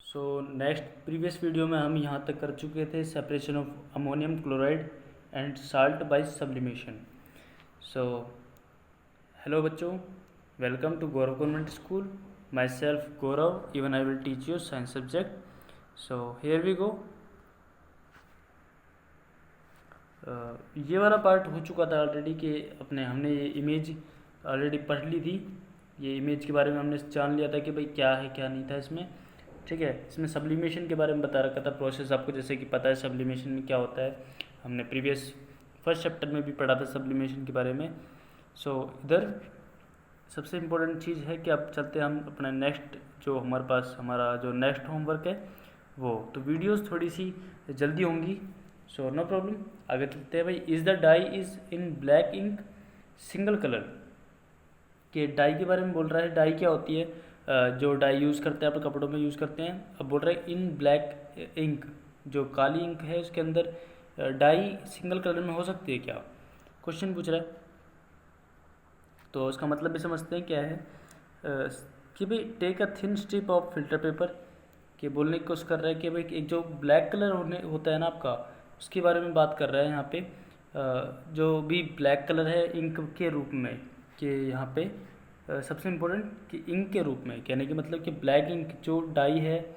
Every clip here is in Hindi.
सो नेक्स्ट प्रीवियस वीडियो में हम यहाँ तक कर चुके थे separation of ammonium chloride and salt by sublimation. So hello बच्चों, welcome to Gaurav convent school. Myself Gaurav, even I will teach you science subject. So here we go. ये वाला पार्ट हो चुका था ऑलरेडी कि हमने ये इमेज ऑलरेडी पढ़ ली थी। ये इमेज के बारे में हमने जान लिया था कि भाई क्या है क्या नहीं था इसमें। ठीक है, इसमें सब्लिमेशन के बारे में बता रखा था प्रोसेस, आपको जैसे कि पता है सब्लिमेशन में क्या होता है। हमने प्रीवियस फर्स्ट चैप्टर में भी पढ़ा था सब्लिमेशन के बारे में। सो इधर सबसे इम्पोर्टेंट चीज़ है कि अब चलते हैं हम अपना नेक्स्ट, जो हमारे पास हमारा जो नेक्स्ट होमवर्क है वो। तो वीडियोस थोड़ी सी जल्दी होंगी, सो नो प्रॉब्लम। आगे चलते हैं भाई। Is the dye is in black ink single colour. के डाई के बारे में बोल रहा है। डाई क्या होती है? जो डाई यूज़ करते हैं अपने कपड़ों में यूज़ करते हैं। अब बोल रहा है इन ब्लैक इंक, जो काली इंक है उसके अंदर डाई सिंगल कलर में हो सकती है क्या? क्वेश्चन पूछ रहा है। तो उसका मतलब भी समझते हैं क्या है कि भाई take a thin strip of filter paper. कि बोलने की कोशिश कर रहा है कि भाई एक जो ब्लैक कलर होता है ना आपका, उसके बारे में बात कर रहा है यहाँ पे। जो भी ब्लैक कलर है इंक के रूप में, कि यहाँ पे सबसे इम्पोर्टेंट कि इंक के रूप में, कहने के मतलब कि ब्लैक इंक जो डाई है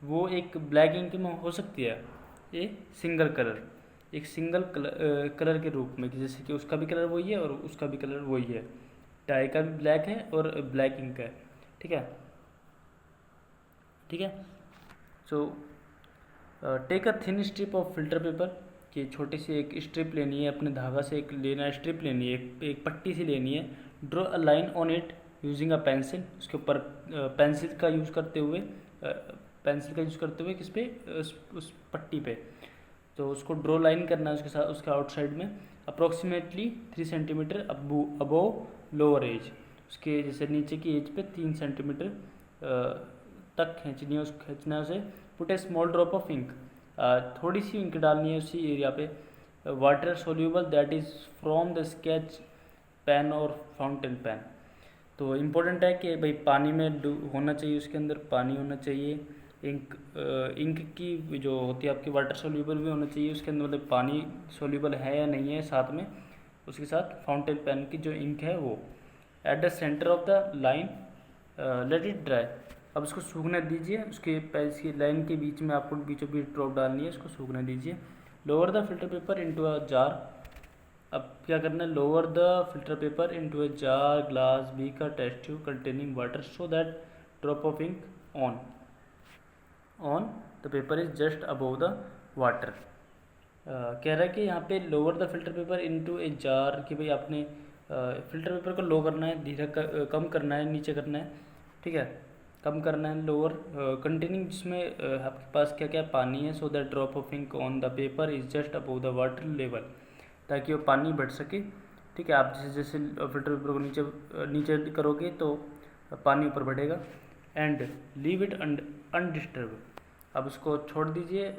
वो एक ब्लैक इंक में हो सकती है, ये सिंगल कलर, एक सिंगल कलर के रूप में, कि जैसे कि उसका भी कलर वही है और उसका भी कलर वही है, डाई का भी ब्लैक है और ब्लैक इंक है। ठीक है, ठीक है। So take a thin strip of filter paper. कि छोटी सी एक स्ट्रिप लेनी है, अपने धागा से एक लेना है, स्ट्रिप लेनी है, एक पट्टी सी लेनी है। Draw a line on it using a pencil. उसके ऊपर पेंसिल का यूज़ करते हुए किस पे, उस पट्टी पे। तो उसको ड्रॉ लाइन करना है उसके साथ, उसके आउटसाइड में approximately 3 centimetre above lower edge. उसके जैसे नीचे की एज पे 3 सेंटीमीटर तक खींचनी है, खींचना है उसे। Put a small drop of ink. थोड़ी सी इंक डालनी है उसी एरिया पे। Water soluble that is from the sketch pen और फाउंटेन पेन। तो इम्पोर्टेंट है कि भाई पानी में होना चाहिए, उसके अंदर पानी होना चाहिए। इंक की जो होती है आपकी वाटर सोल्यूबल भी होना चाहिए उसके अंदर, मतलब पानी सोल्यूबल है या नहीं है साथ में, उसके साथ फाउंटेन पेन की जो इंक है वो। At the centre of the line let it dry. अब उसको सूखने दीजिए, उसके इसकी लाइन के बीच में आपको बीचों बीच ड्रॉप डालनी है, उसको सूखने दीजिए। Lower the filter paper into a jar. अब क्या करना है? Lower the filter paper into a jar, glass, beaker, test tube containing water so that drop of ink on the paper is just above the water. कह रहा है कि यहाँ पे lower the filter paper into a jar, कि भाई आपने फिल्टर पेपर को लो करना है, धीरे कम करना है, नीचे करना है। ठीक है, कम करना है। लोअर कंटेनिंग, जिसमें आपके पास क्या क्या पानी है। So that drop of ink on the paper is just above the water level, ताकि वो पानी बढ़ सके। ठीक है, आप जैसे जैसे फिल्टर पेपर को नीचे करोगे तो पानी ऊपर बढ़ेगा। And leave it undisturb. अब उसको छोड़ दीजिए,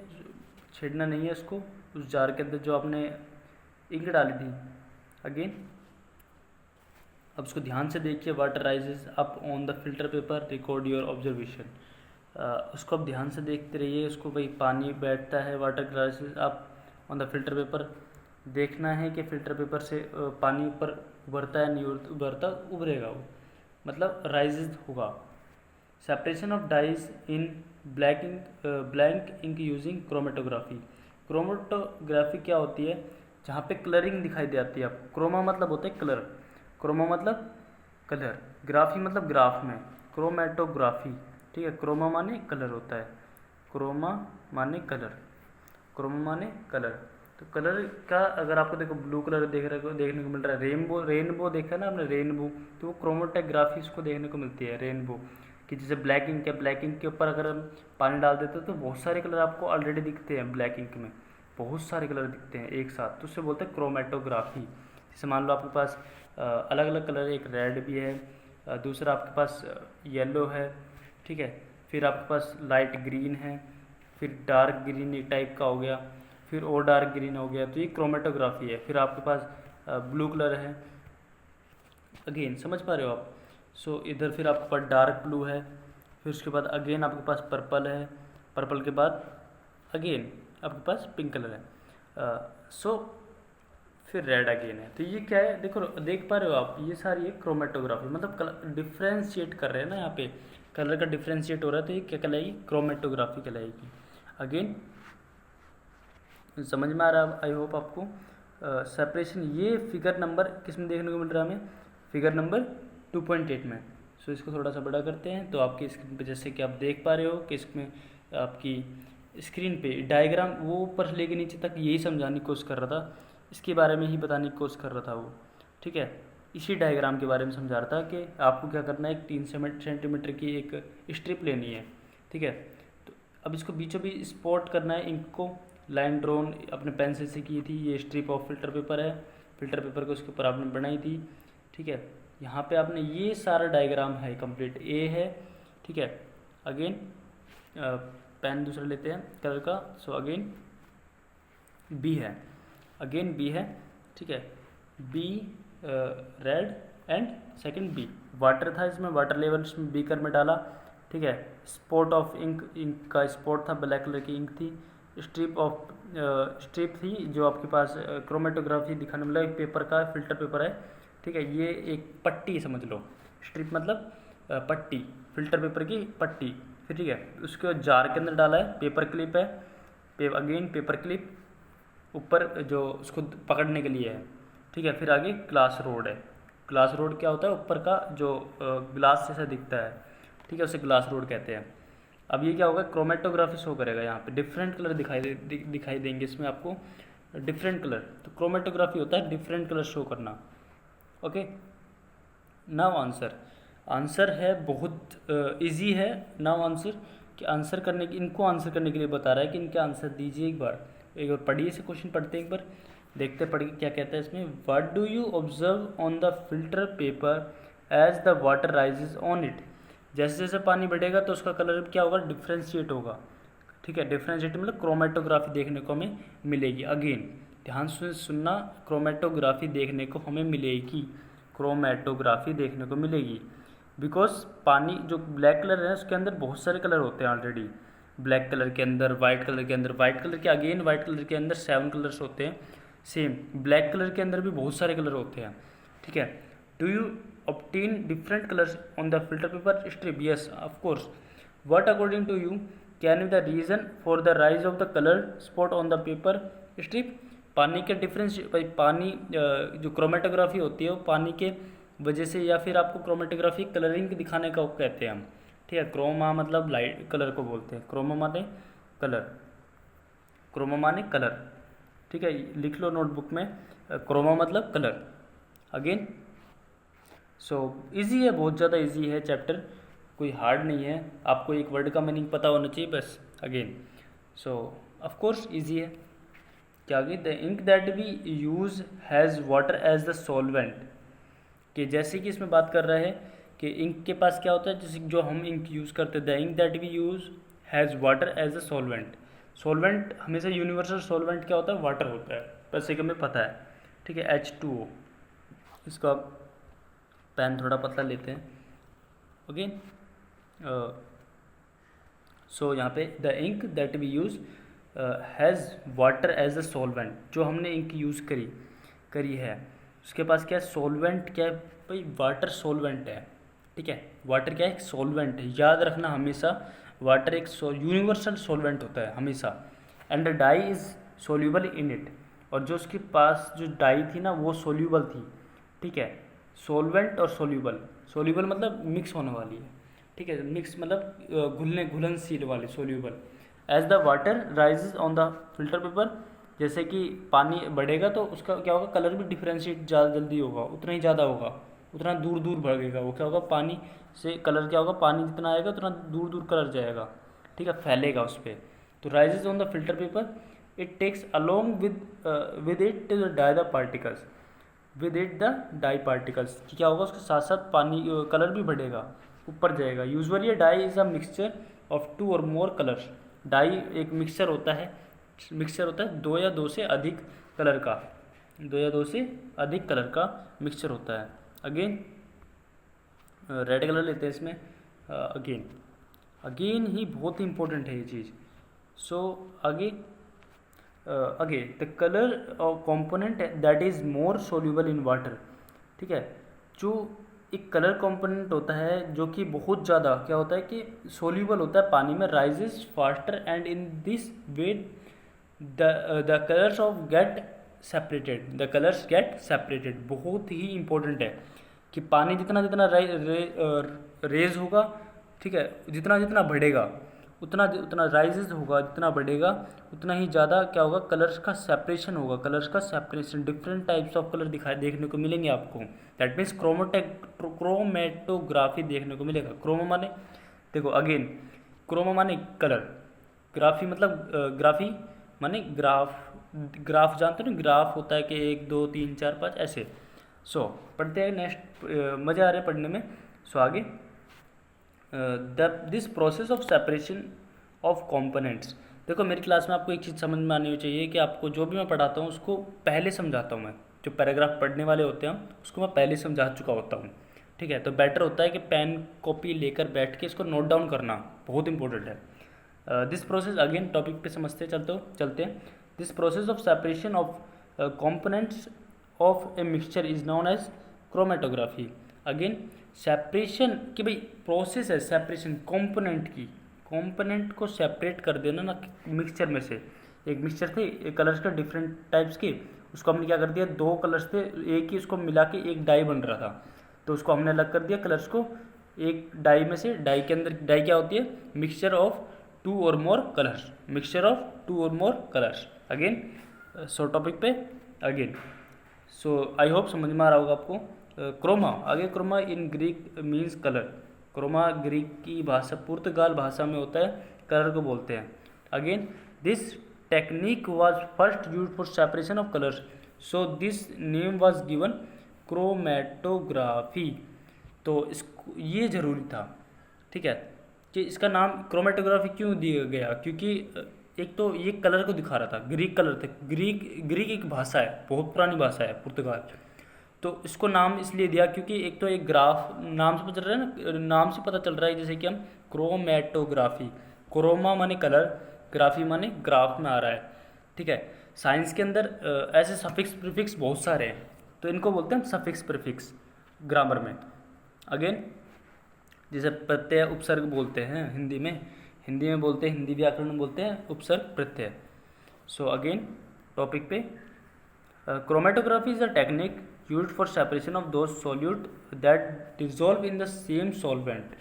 छेड़ना नहीं है उसको, उस जार के अंदर जो आपने इंक डाली थी। अगेन अब उसको ध्यान से देखिए। Water rises up on the filter paper, record your observation. उसको अब ध्यान से देखते रहिए उसको। भाई पानी बैठता है, water rises up on the filter paper. देखना है कि फिल्टर पेपर से पानी ऊपर उभरता है, नहीं उभरता, उभरेगा वो, मतलब राइजेज होगा। Separation of dyes in blank ink using chromatography. Chromatography क्या होती है? जहाँ पे कलरिंग दिखाई देती है आपको। क्रोमा मतलब होता है कलर, क्रोमा मतलब कलर, ग्राफी मतलब ग्राफ में, क्रोमेटोग्राफी। ठीक है, क्रोमा माने कलर होता है, क्रोमा माने कलर, क्रोमा माने कलर। तो कलर का अगर आपको देखो ब्लू कलर देखने को मिल रहा है, रेनबो देखा ना आपने, रेनबो, तो वो क्रोमेटोग्राफी उसको देखने को मिलती है, रेनबो। कि जैसे ब्लैक इंक है, ब्लैक इंक के ऊपर अगर हम पानी डाल देते हैं तो बहुत सारे कलर आपको ऑलरेडी दिखते हैं। ब्लैक इंक में बहुत सारे कलर दिखते हैं एक साथ, तो उससे बोलते हैं क्रोमेटोग्राफी। जैसे मान लो आपके पास अलग अलग कलर, एक रेड भी है, दूसरा आपके पास येलो है, ठीक है, फिर आपके पास लाइट ग्रीन है, फिर डार्क ग्रीन एक टाइप का हो गया, फिर और डार्क ग्रीन हो गया, तो ये क्रोमेटोग्राफी है। फिर आपके पास ब्लू कलर है, अगेन समझ पा रहे हो आप। सो इधर फिर आपके पास डार्क ब्लू है, फिर उसके बाद अगेन आपके पास पर्पल है, पर्पल के बाद अगेन आपके पास पिंक कलर है, सो फिर रेड अगेन है। तो ये क्या है, देखो देख पा रहे हो आप, ये सारी है क्रोमेटोग्राफी, मतलब डिफ्रेंशिएट कर रहे हैं ना, यहाँ पे कलर का डिफ्रेंशिएट हो रहा है, तो ये क्या कहलाएगी, क्रोमेटोग्राफी कहलाएगी। अगेन समझ में आ रहा है आई होप आपको। सेपरेशन ये फिगर नंबर किस में देखने को मिल रहा है हमें, फिगर नंबर 2.8 में। सो इसको थोड़ा सा बड़ा करते हैं, तो आपकी स्क्रीन पे जैसे कि आप देख पा रहे हो कि इसमें आपकी स्क्रीन पे डायग्राम वो ऊपर से लेके नीचे तक यही समझाने की कोशिश कर रहा था, इसके बारे में ही बताने की कोशिश कर रहा था वो, ठीक है। इसी डायग्राम के बारे में समझा रहा था कि आपको क्या करना है, एक 3 सेंटीमीटर की एक स्ट्रिप लेनी है, ठीक है। तो अब इसको बीचों बीच स्पॉट करना है, इंक को लाइन ड्रोन अपने पेंसिल से की थी, ये स्ट्रिप ऑफ फिल्टर पेपर है, फिल्टर पेपर को उसके ऊपर आपने बनाई थी, ठीक है। यहाँ पे आपने ये सारा डायग्राम है कंप्लीट, ए है, ठीक है। अगेन पेन दूसरा लेते हैं कलर का, सो अगेन बी है, अगेन बी है, ठीक है। B red and second B, water था इसमें, वाटर लेवल इसमें बीकर में डाला, ठीक है। स्पॉट ऑफ इंक, इंक का स्पॉट था, ब्लैक कलर की इंक थी। स्ट्रिप थी जो आपके पास क्रोमेटोग्राफी दिखाने वाला एक पेपर का फिल्टर पेपर है, ठीक है। ये एक पट्टी समझ लो, स्ट्रिप मतलब पट्टी, फिल्टर पेपर की पट्टी, फिर ठीक है। उसके बाद जार के अंदर डाला है, पेपर क्लिप है, अगेन पेपर क्लिप ऊपर जो उसको पकड़ने के लिए है, ठीक है। फिर आगे ग्लास रोड है, ग्लास रोड क्या होता है, ऊपर का जो ग्लास जैसा दिखता है, ठीक है, उसे ग्लास रोड कहते हैं। अब ये क्या होगा, क्रोमेटोग्राफी शो करेगा, यहाँ पे डिफरेंट कलर दिखाई देंगे इसमें आपको, डिफरेंट कलर। तो क्रोमेटोग्राफी होता है डिफरेंट कलर शो करना, ओके। नाउ आंसर, आंसर है बहुत इजी है। नाउ आंसर कि आंसर करने की, इनको आंसर करने के लिए बता रहा है कि इनके आंसर दीजिए। एक बार पढ़िए इसे, क्वेश्चन पढ़ते हैं एक बार, देखते पढ़िए क्या कहता है इसमें। What do you observe on the filter paper as the water rises on it. जैसे जैसे पानी बढ़ेगा तो उसका कलर क्या होगा, डिफ्रेंशिएट होगा, ठीक है। डिफ्रेंशिएट मतलब क्रोमेटोग्राफी देखने को हमें मिलेगी। अगेन ध्यान से सुनना, क्रोमेटोग्राफी देखने को हमें मिलेगी, क्रोमेटोग्राफी देखने को मिलेगी। बिकॉज पानी जो ब्लैक कलर है उसके अंदर बहुत सारे कलर होते हैं ऑलरेडी, ब्लैक कलर के अंदर, वाइट कलर के अंदर, वाइट कलर के अगेन वाइट कलर के अंदर 7 कलर्स होते हैं, सेम ब्लैक कलर के अंदर भी बहुत सारे कलर होते हैं, ठीक है। Do you obtain different colors on the filter paper strip? Yes, of course. What according to you can be the reason for the rise of the color spot on the paper strip? पानी के डिफरेंस, पानी जो क्रोमेटोग्राफी होती है वो पानी के वजह से, या फिर आपको क्रोमेटोग्राफी कलरिंग दिखाने का कहते हैं हम, ठीक है। क्रोमा मतलब लाइट कलर को बोलते हैं, क्रोमा माने कलर, क्रोमा माने कलर, ठीक है। लिख लो नोटबुक में, क्रोमा मतलब कलर। अगेन सो इजी है, बहुत ज़्यादा इजी है चैप्टर, कोई हार्ड नहीं है, आपको एक वर्ड का मीनिंग पता होना चाहिए बस। Again so of course easy है। क्या आगे, the ink that we use has water as the solvent, कि जैसे कि इसमें बात कर रहा है कि इंक के पास क्या होता है, जैसे जो हम इंक यूज़ करते हैं, the ink that we use has water as the solvent. Solvent हमेशा यूनिवर्सल सॉल्वेंट क्या होता है, वाटर होता है, वैसे कि हमें पता है, ठीक है। H2O, इसका पेन थोड़ा पतला लेते हैं। ओके, सो यहाँ पे the ink that we use has water as a solvent, जो हमने इंक यूज़ करी है उसके पास क्या है, सॉल्वेंट क्या है भाई, वाटर सॉल्वेंट है, ठीक है। वाटर क्या है, सॉल्वेंट है, याद रखना हमेशा, वाटर एक यूनिवर्सल सॉल्वेंट होता है हमेशा। And the dye is soluble in it, और जो उसके पास जो डाई थी ना वो सोल्यूबल थी, ठीक है। सॉल्वेंट और सोल्यूबल, सोल्यूबल मतलब मिक्स होने वाली है, ठीक है, मिक्स मतलब घुलनशील वाली, soluble. As the water rises on the filter paper, जैसे कि पानी बढ़ेगा तो उसका क्या होगा, कलर भी डिफ्रेंशिएट ज़्यादा जल्दी होगा, उतना ही ज़्यादा होगा, उतना दूर दूर बढ़ेगा वो, क्या होगा, पानी से कलर क्या होगा, पानी जितना आएगा उतना दूर दूर कलर जाएगा, ठीक है, फैलेगा उस पर। तो rises on the filter paper, it takes along with it to dye the particles, with it the dye particles, क्या होगा, उसके साथ साथ पानी कलर भी बढ़ेगा, ऊपर जाएगा। Usually a dye is a mixture of 2 और मोर कलर्स, डाई एक मिक्सचर होता है, दो या दो से अधिक कलर का, 2 या 2 से अधिक कलर का मिक्सचर होता है। अगेन रेड कलर लेते हैं इसमें, अगेन अगेन ही बहुत ही इंपॉर्टेंट है ये चीज़। सो आगे the colour of component that is more soluble in water. ठीक है, जो एक कलर कंपोनेंट होता है जो कि बहुत ज़्यादा क्या होता है कि सोल्यूबल होता है पानी में, rises faster and in this way the colours of get separated, the colours get separated. बहुत ही इंपॉर्टेंट है कि पानी जितना जितना रेज होगा, ठीक है, जितना जितना बढ़ेगा उतना उतना राइजेस होगा, जितना बढ़ेगा उतना ही ज़्यादा क्या होगा, कलर्स का सेपरेशन होगा, कलर्स का separation, different types of colour दिखाई देखने को मिलेंगे आपको। दैट मीन्स क्रोमेटोग्राफी देखने को मिलेगा। क्रोमा माने देखो अगेन, क्रोमा माने कलर, ग्राफी मतलब ग्राफी माने ग्राफ, ग्राफ जानते हो ना, ग्राफ होता है कि 1 2 3 4 5 ऐसे। सो पढ़ते हैं नेक्स्ट, मज़ा आ रहा है पढ़ने में। सो आगे this process of separation of components. देखो मेरी क्लास में आपको एक चीज़ समझ में आनी चाहिए कि आपको जो भी मैं पढ़ाता हूँ उसको पहले समझाता हूँ मैं, जो पैराग्राफ पढ़ने वाले होते हैं उसको मैं पहले समझा चुका होता हूँ। ठीक है, तो बेटर होता है कि पेन कॉपी लेकर बैठ के इसको नोट डाउन करना बहुत इंपॉर्टेंट है। दिस प्रोसेस अगेन टॉपिक पे समझते चलते हैं। This process of separation of components of a mixture is known as chromatography. Again separation की भाई प्रोसेस है सेपरेशन कंपोनेंट की, कंपोनेंट को सेपरेट कर देना ना मिक्सचर में से। एक मिक्सचर थे कलर्स के डिफरेंट टाइप्स के, उसको हमने क्या कर दिया, 2 कलर्स थे एक ही, उसको मिला के एक डाई बन रहा था, तो उसको हमने अलग कर दिया कलर्स को एक डाई में से। डाई के अंदर डाई क्या होती है, मिक्सचर ऑफ 2 और मोर कलर्स, मिक्सचर ऑफ 2 और more colours. Again so topic पे अगेन, सो आई होप समझ में आ रहा होगा आपको। क्रोमा, आगे chroma in Greek means colour. Chroma Greek की भाषा, पुर्तगाल भाषा में होता है, कलर को बोलते हैं। Again this technique was first use for separation of colours, so this name was given chromatography. तो इसको ये जरूरी था, ठीक है, कि इसका नाम क्रोमेटोग्राफी क्यों दिया गया, क्योंकि एक तो ये कलर को दिखा रहा था, ग्रीक कलर थे, ग्रीक एक भाषा है, बहुत पुरानी भाषा है पुर्तगाल, तो इसको नाम इसलिए दिया क्योंकि एक तो एक ग्राफ नाम से पता चल रहा है ना, नाम से पता चल रहा है जैसे कि हम क्रोमेटोग्राफी, क्रोमा माने कलर, ग्राफी माने ग्राफ में आ रहा है। ठीक है, साइंस के अंदर ऐसे सफिक्स प्रीफिक्स बहुत सारे हैं, तो इनको बोलते हैं सफिक्स प्रीफिक्स ग्रामर में। अगेन जैसे प्रत्यय उपसर्ग बोलते हैं हिंदी में बोलते हैं, हिंदी व्याकरण में बोलते हैं उपसर्ग प्रत्यय। सो अगेन टॉपिक पे, chromatography is a technique used for separation of those solute that dissolve in the same solvent.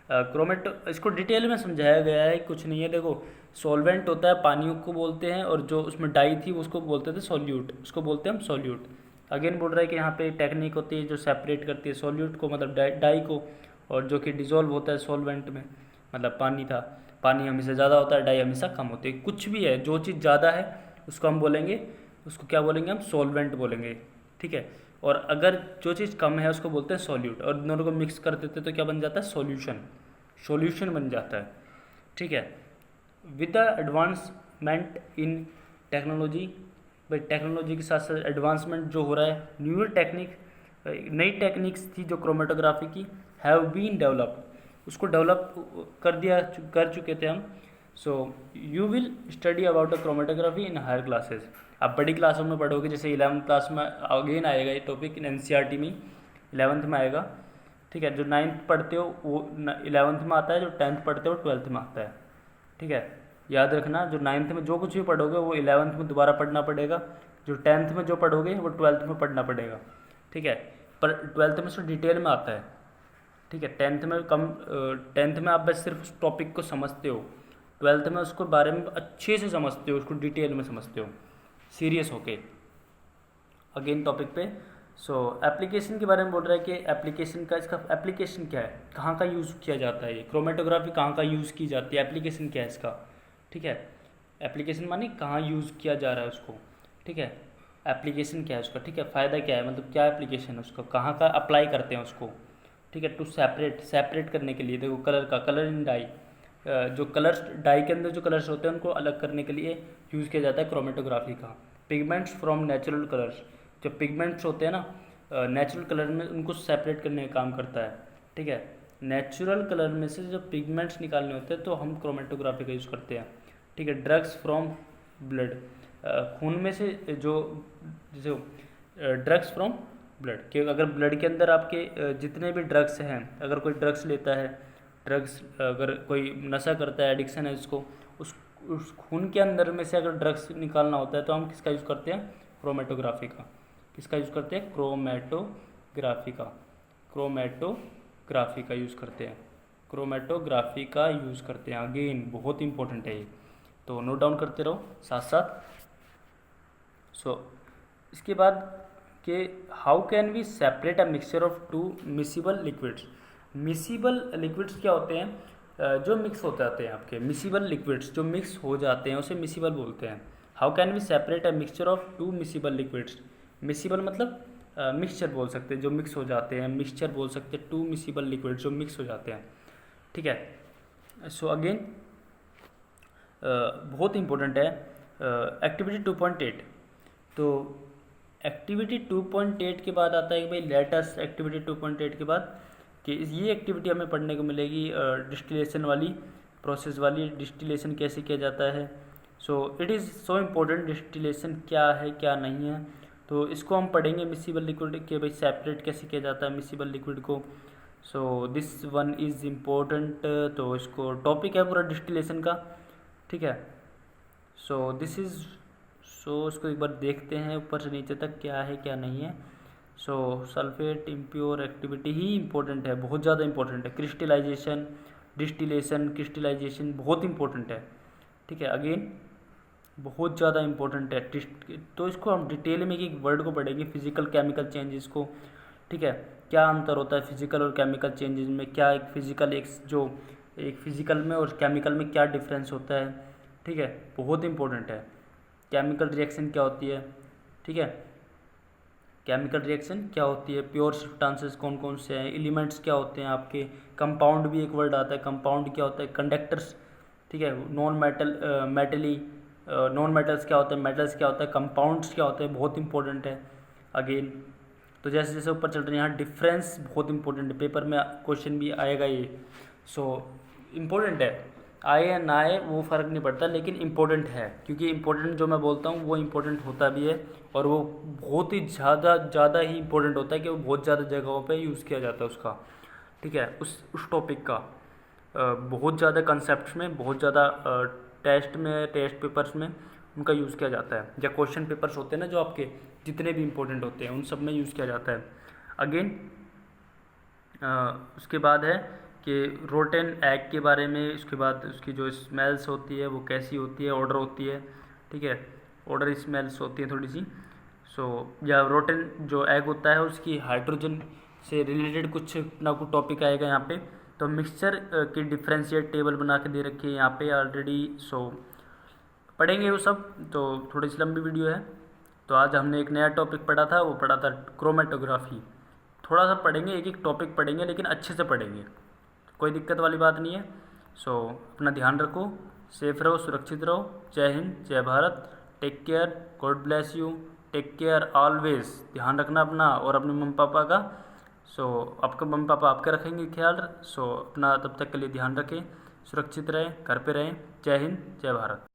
Chromato इसको डिटेल में समझाया गया है, कुछ नहीं है। देखो सॉल्वेंट होता है पानियों को बोलते हैं, और जो उसमें डाई थी उसको बोलते थे सॉल्यूट, उसको बोलते हैं हम सॉल्यूट। अगेन बोल रहा है कि यहाँ पे टेक्निक होती है जो सेपरेट करती है सॉल्यूट को, मतलब डाई को, और जो कि डिजोल्व होता है सॉल्वेंट में, मतलब पानी था, पानी हमेशा ज़्यादा होता है, डाई हमेशा कम होती है। कुछ भी है, जो चीज़ ज़्यादा है उसको हम बोलेंगे, उसको क्या बोलेंगे हम, सॉल्वेंट बोलेंगे। ठीक है, और अगर जो चीज़ कम है उसको बोलते हैं सॉल्यूट, और दोनों को मिक्स कर देते तो क्या बन जाता है, सॉल्यूशन बन जाता है। ठीक है, with the advancement in technology, भाई टेक्नोलॉजी के साथ साथ एडवांसमेंट जो हो रहा है, न्यू टेक्निक, नई टेक्निक्स थी जो क्रोमेटोग्राफी की, हैव बीन डेवलप्ड, उसको डेवलप कर चुके थे हम। So you will study about the chromatography in higher classes. आप बड़ी क्लासों में पढ़ोगे, जैसे 11th क्लास में अगेन आएगा ये टॉपिक, NCERT में 11th में आएगा। ठीक है, जो 9th पढ़ते हो वो 11th में आता है, जो 10th पढ़ते हो 12th में आता है। ठीक है, याद रखना, जो 9th में जो कुछ भी पढ़ोगे वो 11th में दोबारा पढ़ना पड़ेगा, जो 10th में जो पढ़ोगे वो 12th में पढ़ना पड़ेगा। ठीक है, पर 12th में उसको डिटेल में आता है। ठीक है, 10th में कम, 10th में आप बस सिर्फ उस टॉपिक को समझते हो, 12th में उसको बारे में अच्छे से समझते हो, उसको डिटेल में समझते हो, सीरियस होके। अगेन टॉपिक पे, सो एप्लीकेशन के बारे में बोल रहा है कि एप्लीकेशन का, इसका एप्लीकेशन क्या है, कहाँ का यूज़ किया जाता है, ये क्रोमेटोग्राफी कहाँ का यूज़ की जाती है, एप्लीकेशन क्या है इसका। ठीक है, एप्लीकेशन माने कहाँ यूज़ किया जा रहा है उसको। ठीक है, एप्लीकेशन क्या है उसका। ठीक है, फ़ायदा क्या है, मतलब क्या एप्लीकेशन है उसका, कहाँ का अप्लाई करते हैं उसको। ठीक है, टू सेपरेट करने के लिए, देखो कलर इन डाई, जो कलर्स डाई के अंदर जो कलर्स होते हैं उनको अलग करने के लिए यूज़ किया जाता है क्रोमेटोग्राफी का। पिगमेंट्स फ्रॉम नेचुरल कलर्स, जो पिगमेंट्स होते हैं ना नेचुरल कलर में, उनको सेपरेट करने का काम करता है। ठीक है, नेचुरल कलर में से जो पिगमेंट्स निकालने होते हैं तो हम क्रोमेटोग्राफी का यूज़ करते हैं। ठीक है। ड्रग्स फ्रॉम ब्लड, खून में से जो ड्रग्स फ्रॉम ब्लड के, अगर ब्लड के अंदर आपके जितने भी ड्रग्स हैं, अगर कोई ड्रग्स लेता है, ड्रग्स अगर कोई नशा करता है, एडिक्शन है उसको, उस खून के अंदर में से अगर ड्रग्स निकालना होता है तो हम किसका यूज़ करते हैं? क्रोमेटोग्राफी का। किसका यूज़ करते हैं? क्रोमेटोग्राफी का। क्रोमेटोग्राफी का यूज़ करते हैं। क्रोमेटोग्राफी का यूज़ करते हैं। अगेन बहुत इंपॉर्टेंट है ये, तो नोट डाउन करते रहो साथ साथ। इसके बाद कि how can we separate a mixture of two miscible liquids. Miscible liquids क्या होते हैं? जो मिक्स हो जाते हैं आपके, मिसिबल लिक्विड्स जो मिक्स हो जाते हैं उसे मिसिबल बोलते हैं। How can we separate a mixture of two miscible liquids. Miscible मतलब मिक्सचर बोल सकते हैं जो मिक्स हो जाते हैं, मिक्सचर बोल सकते हैं टू मिसिबल लिक्विड्स जो मिक्स हो जाते हैं। ठीक है। सो अगेन बहुत इंपॉर्टेंट है एक्टिविटी 2.8। तो एक्टिविटी 2.8 के बाद आता है कि भाई लेटेस्ट एक्टिविटी 2.8 के बाद कि ये एक्टिविटी हमें पढ़ने को मिलेगी डिस्टिलेशन वाली, प्रोसेस वाली। डिस्टिलेशन कैसे किया जाता है, so it is so important. Distillation क्या है क्या नहीं है, तो इसको हम पढ़ेंगे। मिसिबल लिक्विड के भाई सेपरेट कैसे किया जाता है मिसिबल लिक्विड को, so this one is important. तो इसको टॉपिक है पूरा डिस्टिलेशन का। ठीक है। सो दिस इज़ इसको एक बार देखते हैं ऊपर से नीचे तक क्या है क्या नहीं है। सो सल्फेट इम्प्योर एक्टिविटी ही इम्पोर्टेंट है, बहुत ज़्यादा इम्पोर्टेंट है। क्रिस्टलाइजेशन, डिस्टिलेशन, क्रिस्टलाइजेशन बहुत इम्पोर्टेंट है। ठीक है। अगेन बहुत ज़्यादा इम्पोर्टेंट है। तो इसको हम डिटेल में एक वर्ड को पढ़ेंगे, फिजिकल केमिकल चेंजेस को। ठीक है। क्या अंतर होता है फिजिकल और केमिकल चेंजेस में, क्या एक फिजिकल में और केमिकल में क्या डिफरेंस होता है। ठीक है। बहुत इंपॉर्टेंट है। केमिकल रिएक्शन क्या होती है। ठीक है। केमिकल रिएक्शन क्या होती है, प्योर सब्सटेंसेस कौन कौन से हैं, एलिमेंट्स क्या होते हैं आपके, कंपाउंड भी एक वर्ड आता है, कंपाउंड क्या होता है, कंडक्टर्स। ठीक है। नॉन मेटल्स क्या होता है, मेटल्स क्या होता है, कंपाउंड्स क्या होते हैं, बहुत इंपॉर्टेंट है। अगेन तो जैसे जैसे ऊपर चल रहे हैं यहाँ डिफरेंस बहुत इंपॉर्टेंट है, पेपर में क्वेश्चन भी आएगा ये। सो इम्पोर्टेंट है, आए या ना आए वो फ़र्क नहीं पड़ता, लेकिन इम्पोर्टेंट है, क्योंकि इम्पोर्टेंट जो मैं बोलता हूँ वो इम्पोर्टेंट होता भी है, और वो बहुत ही ज़्यादा ही इम्पोर्टेंट होता है कि वो बहुत ज़्यादा जगहों पे यूज़ किया जाता है उसका। ठीक है। उस टॉपिक का बहुत ज़्यादा कंसेप्ट में, बहुत ज़्यादा टेस्ट पेपर्स में उनका यूज़ किया जाता है, या क्वेश्चन पेपर्स होते हैं ना जो आपके जितने भी इम्पोर्टेंट होते हैं उन सब में यूज़ किया जाता है। अगेन उसके बाद है कि रोटेन एग के बारे में, उसके बाद उसकी जो स्मेल्स होती है वो कैसी होती है, ऑर्डर होती है। ठीक है। ऑर्डर स्मेल्स होती है थोड़ी सी। या रोटेन जो एग होता है उसकी हाइड्रोजन से रिलेटेड कुछ ना कुछ टॉपिक आएगा यहाँ पे। तो मिक्सचर की डिफरेंशिएट टेबल बना के दे रखी है यहाँ पे ऑलरेडी, पढ़ेंगे वो सब। तो थोड़ी सी लंबी वीडियो है, तो आज हमने एक नया टॉपिक पढ़ा था, वो पढ़ा था क्रोमेटोग्राफी। थोड़ा सा पढ़ेंगे, एक एक टॉपिक पढ़ेंगे, लेकिन अच्छे से पढ़ेंगे, कोई दिक्कत वाली बात नहीं है। अपना ध्यान रखो, सेफ रहो, सुरक्षित रहो। जय हिंद, जय Bharat, take care, God bless you, take care always. ध्यान रखना अपना और अपने मम्मी पापा का। आपका मम्मी पापा आपका रखेंगे ख्याल। अपना तब तक के लिए ध्यान रखें, सुरक्षित रहें, घर पे रहें। जय हिंद, जय भारत।